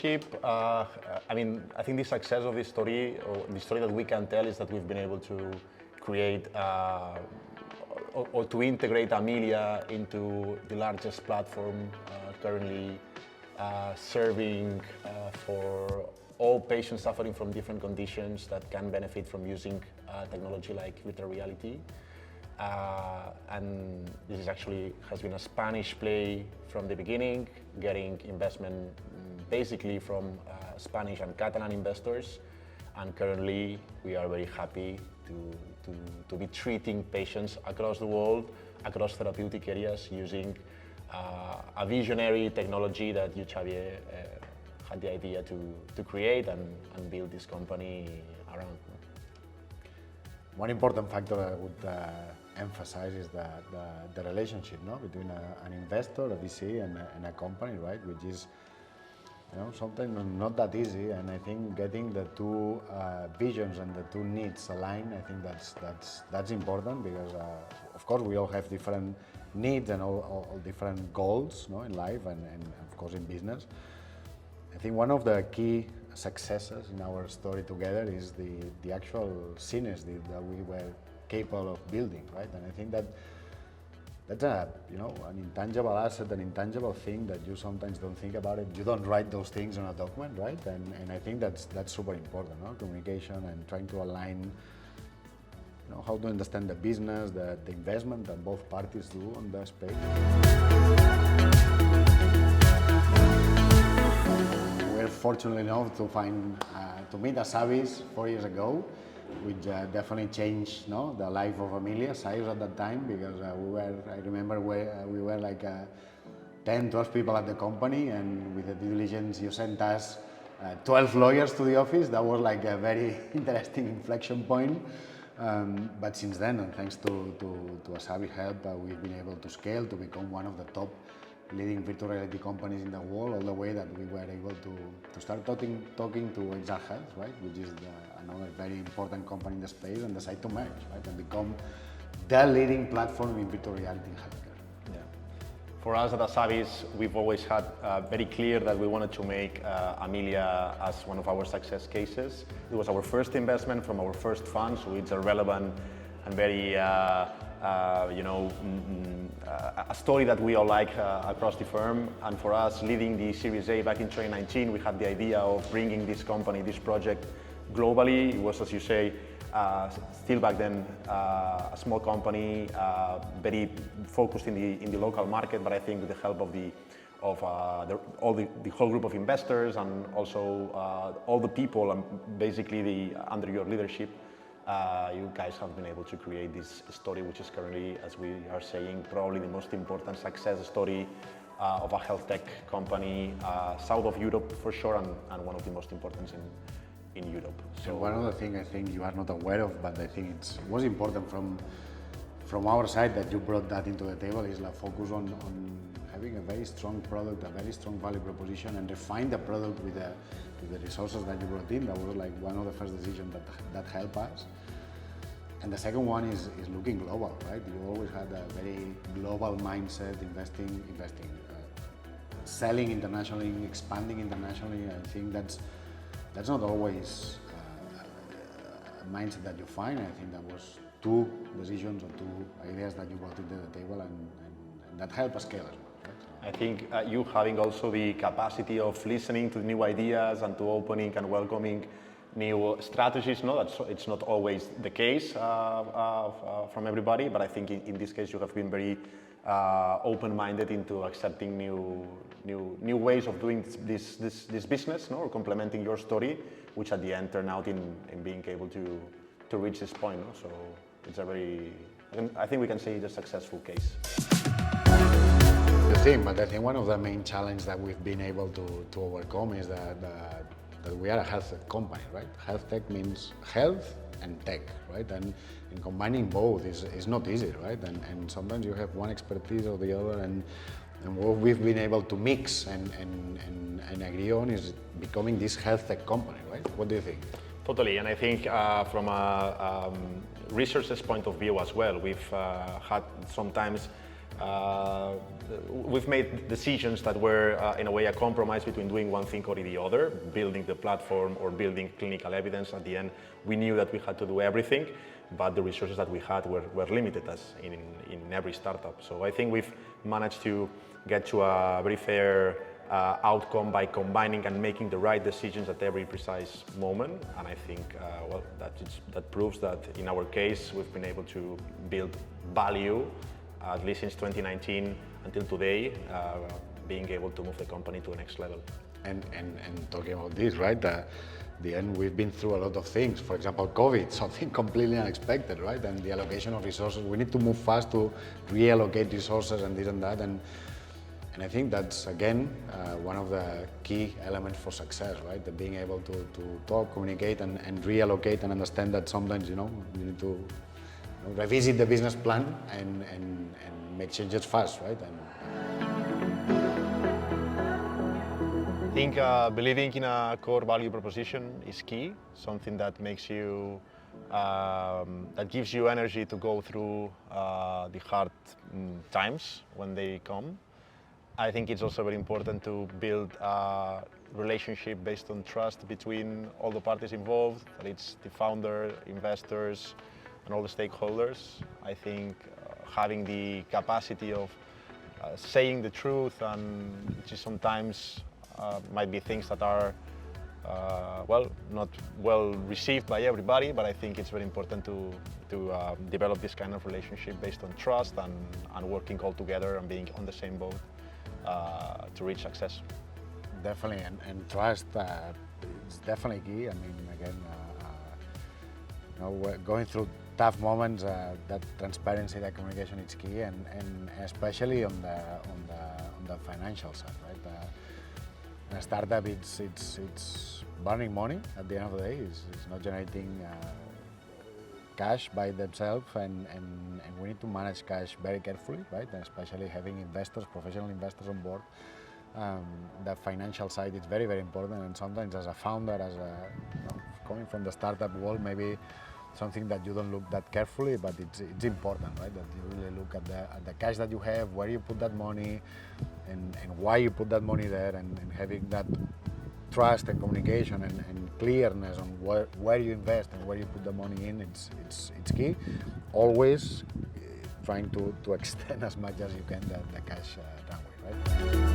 leadership, I mean, I think the success of this story, or the story that we can tell, is that we've been able to create or to integrate Amelia into the largest platform currently serving for all patients suffering from different conditions that can benefit from using technology like virtual reality. And this is actually has been a Spanish play from the beginning, getting investment basically from Spanish and Catalan investors. And currently, we are very happy to be treating patients across the world, across therapeutic areas, using a visionary technology that you, Xavier, had the idea to create and build this company around. One important factor I would emphasize is the relationship, no, between an investor, a VC, and a company, right? Which is, sometimes not that easy. And I think getting the two visions and the two needs aligned, I think that's important, because of course we all have different needs and all different goals, no, in life and of course in business. I think one of the key successes in our story together is the actual synergy that we were capable of building, right? And I think that's an intangible asset, an intangible thing that you sometimes don't think about it. You don't write those things on a document, right? And I think that's super important, no? Communication and trying to align, how to understand the business, the investment that both parties do on the space. We're fortunate enough to meet Asabys 4 years ago, which definitely changed, the life of Amelia Sires at that time, because I remember we were like 10, 12 people at the company, and with the due diligence you sent us 12 lawyers to the office. That was like a very interesting inflection point. But since then, and thanks to Asabys' help, we've been able to scale to become one of the top leading virtual reality companies in the world, all the way that we were able to start talking to XRHealth, right, which is another very important company in the space, and decide to merge, right, and become the leading platform in virtual reality in healthcare. Yeah. For us at Asabys, we've always had very clear that we wanted to make Amelia as one of our success cases. It was our first investment from our first fund, so it's a relevant and very a story that we all like across the firm. And for us, leading the Series A back in 2019, we had the idea of bringing this company, this project, globally. It was, as you say, still back then a small company, very focused in the local market. But I think with the help of the whole group of investors, and also all the people, and basically under your leadership, you guys have been able to create this story, which is currently, as we are saying, probably the most important success story of a health tech company south of Europe for sure, and one of the most important in Europe. So one other thing I think you are not aware of, but I think it was important from our side that you brought that into the table, is the focus on having a very strong product, a very strong value proposition, and refine the product with the resources that you brought in. That was like one of the first decisions that helped us. And the second one is looking global, right? You always had a very global mindset, investing, selling internationally, expanding internationally. I think that's not always a mindset that you find. I think that was two decisions or two ideas that you brought into the table, and that helped us scale as well. Right? I think you having also the capacity of listening to new ideas and to opening and welcoming new strategies. No, it's not always the case from everybody, but I think in this case you have been very open-minded into accepting new ways of doing this business, no, or complementing your story, which at the end turned out in being able to reach this point. No? So it's I think we can say it's a successful case. But I think one of the main challenges that we've been able to overcome is that we are a health tech company, right? Health tech means health and tech, right? And combining both is not easy, right? And sometimes you have one expertise or the other, and what we've been able to mix and agree on is becoming this health tech company, right? What do you think? Totally, and I think from a researcher's point of view as well, we've had sometimes We've made decisions that were, in a way, a compromise between doing one thing or the other, building the platform or building clinical evidence. At the end, we knew that we had to do everything, but the resources that we had were limited, as in every startup. So I think we've managed to get to a very fair outcome by combining and making the right decisions at every precise moment. And I think, well, that proves that in our case, we've been able to build value, at least since 2019 until today, being able to move the company to the next level. And talking about this, right? The end, we've been through a lot of things. For example, COVID, something completely unexpected, right? And the allocation of resources. We need to move fast to reallocate resources and this and that. And I think that's, again, one of the key elements for success, right? The being able to talk, communicate, and reallocate and understand that sometimes, you need to revisit the business plan and make changes fast, right? I think believing in a core value proposition is key, something that makes you, that gives you energy to go through the hard times when they come. I think it's also very important to build a relationship based on trust between all the parties involved, that it's the founder, investors, and all the stakeholders. I think having the capacity of saying the truth, and which is sometimes might be things that are well, not well received by everybody, but I think it's very important to develop this kind of relationship based on trust and working all together and being on the same boat to reach success. Definitely, and trust is definitely key. I mean, again, we're going through tough moments, that transparency, that communication is key, and especially on the financial side, right? In a startup, it's burning money at the end of the day. It's not generating cash by themselves, and we need to manage cash very carefully, right? And especially having investors, professional investors on board. The financial side is very, very important, and sometimes as a founder, coming from the startup world, maybe something that you don't look that carefully, but it's important, right? That you really look at the cash that you have, where you put that money, and why you put that money there, and having that trust and communication and clearness on where you invest and where you put the money in. It's key. Always trying to extend as much as you can the cash runway, right?